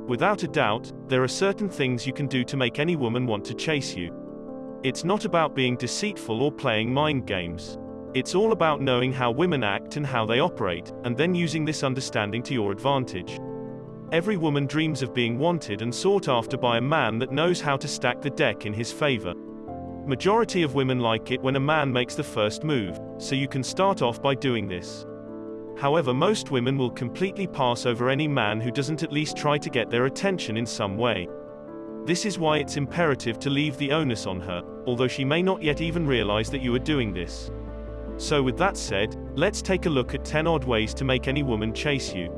Without a doubt, there are certain things you can do to make any woman want to chase you. It's not about being deceitful or playing mind games. It's all about knowing how women act and how they operate, and then using this understanding to your advantage. Every woman dreams of being wanted and sought after by a man that knows how to stack the deck in his favor. Majority of women like it when a man makes the first move, so you can start off by doing this. However, most women will completely pass over any man who doesn't at least try to get their attention in some way. This is why it's imperative to leave the onus on her, although she may not yet even realize that you are doing this. So with that said, let's take a look at 10 odd ways to make any woman chase you.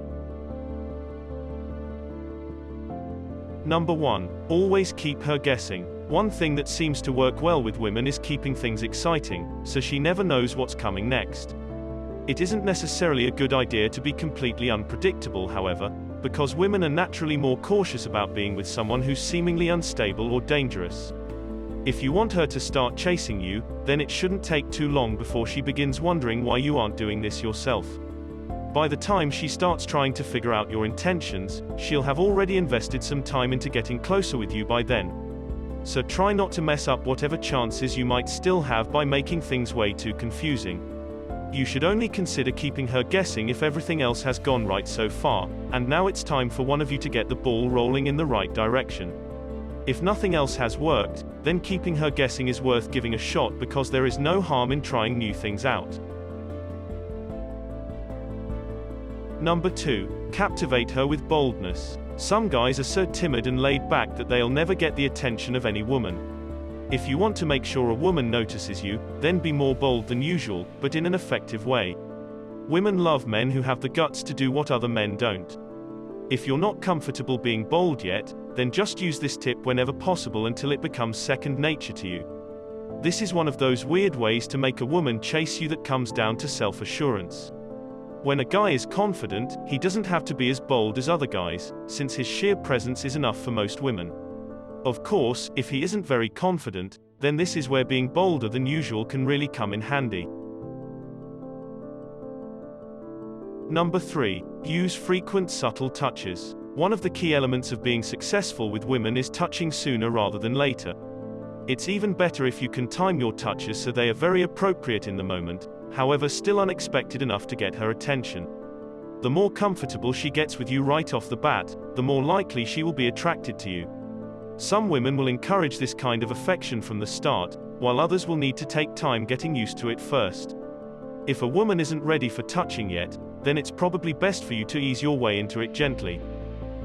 Number 1. Always keep her guessing. One thing that seems to work well with women is keeping things exciting, so she never knows what's coming next. It isn't necessarily a good idea to be completely unpredictable, however, because women are naturally more cautious about being with someone who's seemingly unstable or dangerous. If you want her to start chasing you, then it shouldn't take too long before she begins wondering why you aren't doing this yourself. By the time she starts trying to figure out your intentions, she'll have already invested some time into getting closer with you by then. So try not to mess up whatever chances you might still have by making things way too confusing. You should only consider keeping her guessing if everything else has gone right so far, and now it's time for one of you to get the ball rolling in the right direction. If nothing else has worked, then keeping her guessing is worth giving a shot because there is no harm in trying new things out. Number 2. Captivate her with boldness. Some guys are so timid and laid back that they'll never get the attention of any woman. If you want to make sure a woman notices you, then be more bold than usual, but in an effective way. Women love men who have the guts to do what other men don't. If you're not comfortable being bold yet, then just use this tip whenever possible until it becomes second nature to you. This is one of those weird ways to make a woman chase you that comes down to self-assurance. When a guy is confident, he doesn't have to be as bold as other guys, since his sheer presence is enough for most women. Of course, if he isn't very confident, then this is where being bolder than usual can really come in handy. Number 3. Use frequent subtle touches. One of the key elements of being successful with women is touching sooner rather than later. It's even better if you can time your touches so they are very appropriate in the moment, however still unexpected enough to get her attention. The more comfortable she gets with you right off the bat, the more likely she will be attracted to you. Some women will encourage this kind of affection from the start, while others will need to take time getting used to it first. If a woman isn't ready for touching yet, then it's probably best for you to ease your way into it gently.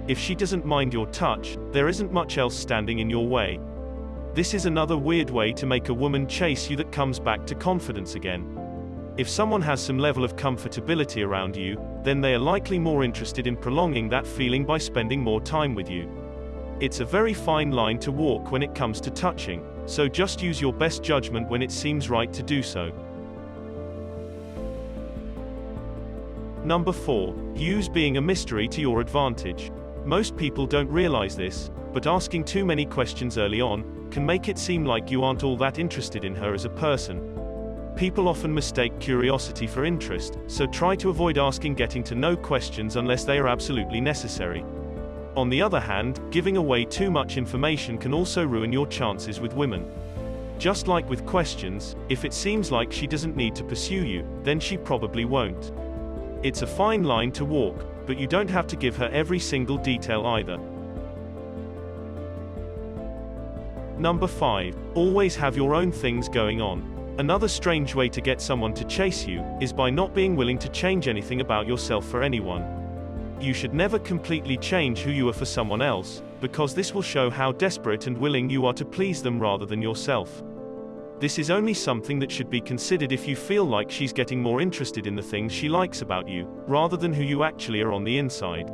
If she doesn't mind your touch, there isn't much else standing in your way. This is another weird way to make a woman chase you that comes back to confidence again. If someone has some level of comfortability around you, then they are likely more interested in prolonging that feeling by spending more time with you. It's a very fine line to walk when it comes to touching, so just use your best judgment when it seems right to do so. Number 4. Use being a mystery to your advantage. Most people don't realize this, but asking too many questions early on can make it seem like you aren't all that interested in her as a person. People often mistake curiosity for interest, so try to avoid asking getting to know questions unless they are absolutely necessary. On the other hand, giving away too much information can also ruin your chances with women. Just like with questions, if it seems like she doesn't need to pursue you, then she probably won't. It's a fine line to walk, but you don't have to give her every single detail either. Number 5. Always have your own things going on. Another strange way to get someone to chase you is by not being willing to change anything about yourself for anyone. You should never completely change who you are for someone else, because this will show how desperate and willing you are to please them rather than yourself. This is only something that should be considered if you feel like she's getting more interested in the things she likes about you, rather than who you actually are on the inside.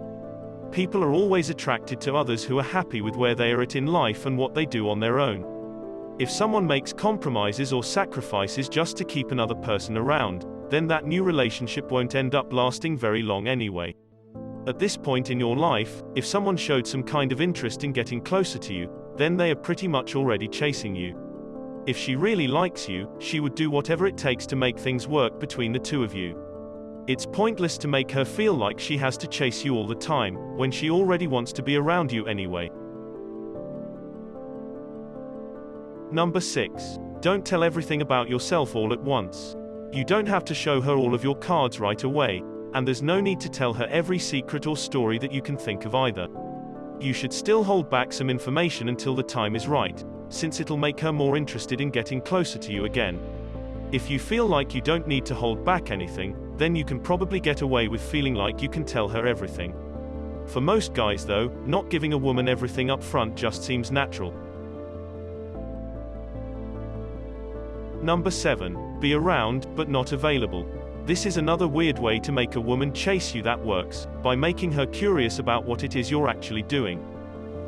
People are always attracted to others who are happy with where they are at in life and what they do on their own. If someone makes compromises or sacrifices just to keep another person around, then that new relationship won't end up lasting very long anyway. At this point in your life, if someone showed some kind of interest in getting closer to you, then they are pretty much already chasing you. If she really likes you, she would do whatever it takes to make things work between the two of you. It's pointless to make her feel like she has to chase you all the time, when she already wants to be around you anyway. Number 6. Don't tell everything about yourself all at once. You don't have to show her all of your cards right away, and there's no need to tell her every secret or story that you can think of either. You should still hold back some information until the time is right, since it'll make her more interested in getting closer to you again. If you feel like you don't need to hold back anything, then you can probably get away with feeling like you can tell her everything. For most guys though, not giving a woman everything up front just seems natural. Number 7. Be around, but not available. This is another weird way to make a woman chase you that works, by making her curious about what it is you're actually doing.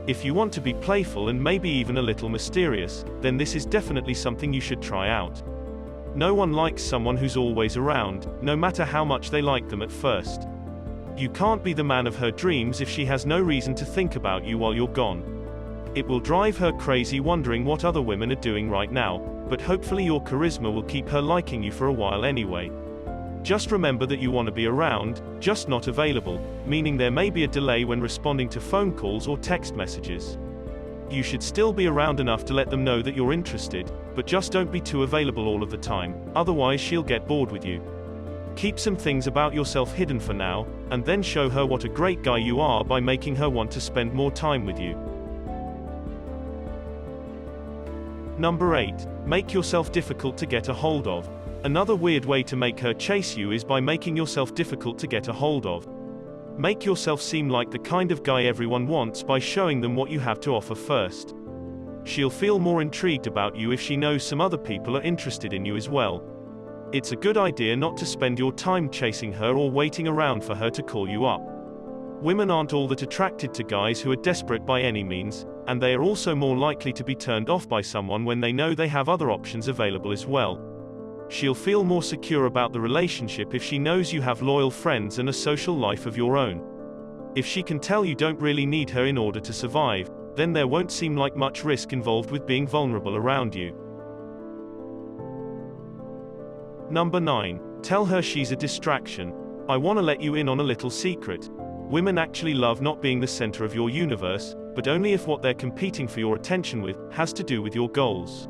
If you want to be playful and maybe even a little mysterious, then this is definitely something you should try out. No one likes someone who's always around, no matter how much they like them at first. You can't be the man of her dreams if she has no reason to think about you while you're gone. It will drive her crazy wondering what other women are doing right now, but hopefully your charisma will keep her liking you for a while anyway. Just remember that you want to be around, just not available, meaning there may be a delay when responding to phone calls or text messages. You should still be around enough to let them know that you're interested, but just don't be too available all of the time, otherwise she'll get bored with you. Keep some things about yourself hidden for now, and then show her what a great guy you are by making her want to spend more time with you. Number 8. Make yourself difficult to get a hold of. Another weird way to make her chase you is by making yourself difficult to get a hold of. Make yourself seem like the kind of guy everyone wants by showing them what you have to offer first. She'll feel more intrigued about you if she knows some other people are interested in you as well. It's a good idea not to spend your time chasing her or waiting around for her to call you up. Women aren't all that attracted to guys who are desperate by any means, and they are also more likely to be turned off by someone when they know they have other options available as well. She'll feel more secure about the relationship if she knows you have loyal friends and a social life of your own. If she can tell you don't really need her in order to survive, then there won't seem like much risk involved with being vulnerable around you. Number 9. Tell her she's a distraction. I want to let you in on a little secret. Women actually love not being the center of your universe, but only if what they're competing for your attention with has to do with your goals.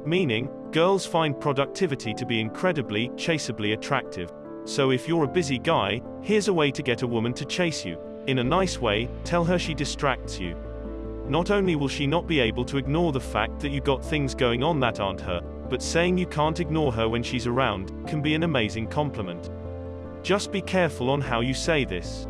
Meaning, girls find productivity to be incredibly, chaseably attractive. So if you're a busy guy, here's a way to get a woman to chase you. In a nice way, tell her she distracts you. Not only will she not be able to ignore the fact that you got things going on that aren't her, but saying you can't ignore her when she's around can be an amazing compliment. Just be careful on how you say this.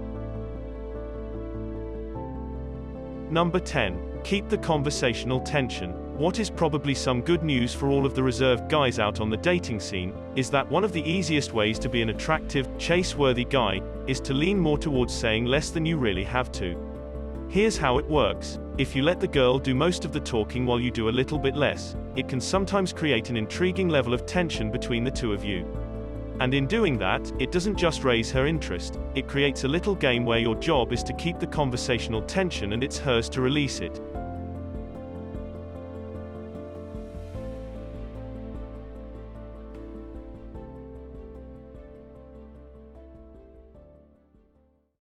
Number 10. Keep the conversational tension. What is probably some good news for all of the reserved guys out on the dating scene, is that one of the easiest ways to be an attractive, chase-worthy guy, is to lean more towards saying less than you really have to. Here's how it works. If you let the girl do most of the talking while you do a little bit less, it can sometimes create an intriguing level of tension between the two of you. And in doing that, it doesn't just raise her interest, it creates a little game where your job is to keep the conversational tension and it's hers to release it.